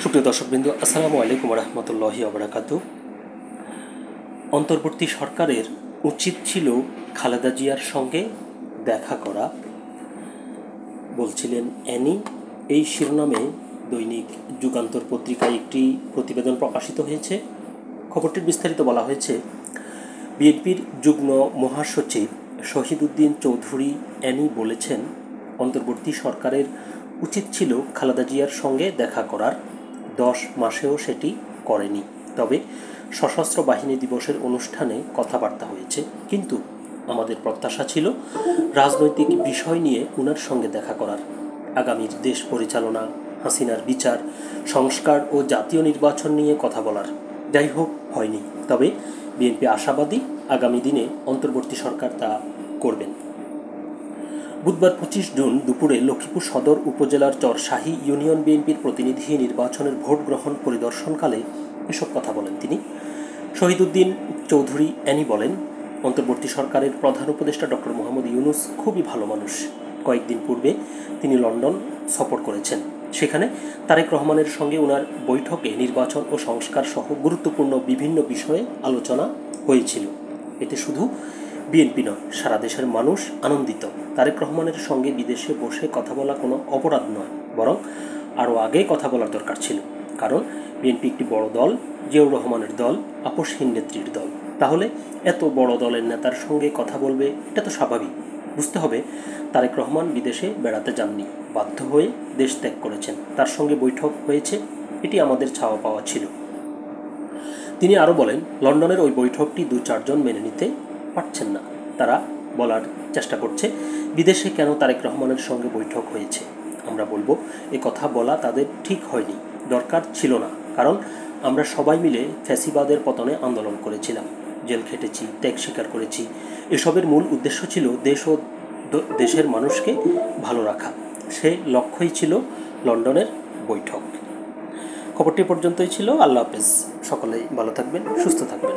সুপ্রিয় দর্শকবৃন্দ, আসসালামু আলাইকুম রহমতুল্লাহি ওবারাকাতু। অন্তর্বর্তী সরকারের উচিত ছিল খালেদা জিয়ার সঙ্গে দেখা করা, বলছিলেন অ্যানি। এই শিরোনামে দৈনিক যুগান্তর পত্রিকায় একটি প্রতিবেদন প্রকাশিত হয়েছে। খবরটির বিস্তারিত বলা হয়েছে, বিএনপির যুগ্ম মহাসচিব শহীদউদ্দিন চৌধুরী অ্যানি বলেছেন, অন্তর্বর্তী সরকারের উচিত ছিল খালেদা জিয়ার সঙ্গে দেখা করার, 10 মাসেও সেটি করেনি। তবে সশস্ত্র বাহিনী দিবসের অনুষ্ঠানে কথাবার্তা হয়েছে, কিন্তু আমাদের প্রত্যাশা ছিল রাজনৈতিক বিষয় নিয়ে উনার সঙ্গে দেখা করার, আগামীর দেশ পরিচালনা, হাসিনার বিচার, সংস্কার ও জাতীয় নির্বাচন নিয়ে কথা বলার। যাই হোক, হয়নি। তবে বিএনপি আশাবাদী আগামী দিনে অন্তর্বর্তী সরকার তা করবেন। বুধবার 25 জুন দুপুরে লক্ষ্মীপুর সদর উপজেলার চরশাহী ইউনিয়ন বিএনপির প্রতিনিধি নির্বাচনের ভোট গ্রহণ পরিদর্শনকালে এসব কথা বলেন তিনি। শহীদউদ্দিন চৌধুরী অ্যানি বলেন, অন্তর্বর্তী সরকারের প্রধান উপদেষ্টা ডক্টর মোহাম্মদ ইউনূস খুবই ভালো মানুষ। কয়েকদিন পূর্বে তিনি লন্ডন সফর করেছেন। সেখানে তারেক রহমানের সঙ্গে ওনার বৈঠকে নির্বাচন ও সংস্কার সহ গুরুত্বপূর্ণ বিভিন্ন বিষয়ে আলোচনা হয়েছিল। এতে শুধু বিএনপি নয়, সারা দেশের মানুষ আনন্দিত। তারেক রহমানের সঙ্গে বিদেশে বসে কথা বলা কোনো অপরাধ নয়, বরং আরও আগে কথা বলার দরকার ছিল। কারণ বিএনপি একটি বড় দল, জিয়াউর রহমানের দল, আপসহীন নেত্রীর দল। তাহলে এত বড় দলের নেতার সঙ্গে কথা বলবে, এটা তো স্বাভাবিক। বুঝতে হবে, তারেক রহমান বিদেশে বেড়াতে যাননি, বাধ্য হয়ে দেশ ত্যাগ করেছেন। তার সঙ্গে বৈঠক হয়েছে, এটি আমাদের ছাওয়া পাওয়া ছিল। তিনি আরও বলেন, লন্ডনের ওই বৈঠকটি 2-4 জন মেনে নিতে পারছেন না। তারা বলার চেষ্টা করছে বিদেশে কেন তারেক রহমানের সঙ্গে বৈঠক হয়েছে। আমরা বলবো, এ কথা বলা তাদের ঠিক হয়নি, দরকার ছিল না। কারণ আমরা সবাই মিলে ফ্যাসিবাদের পতনে আন্দোলন করেছিলাম, জেল খেটেছি, ত্যাগ স্বীকার করেছি। এসবের মূল উদ্দেশ্য ছিল দেশ ও দেশের মানুষকে ভালো রাখা। সে লক্ষ্যই ছিল লন্ডনের বৈঠক। খবরটি পর্যন্তই ছিল। আল্লাহ হাফেজ। সকলেই ভালো থাকবেন, সুস্থ থাকবেন।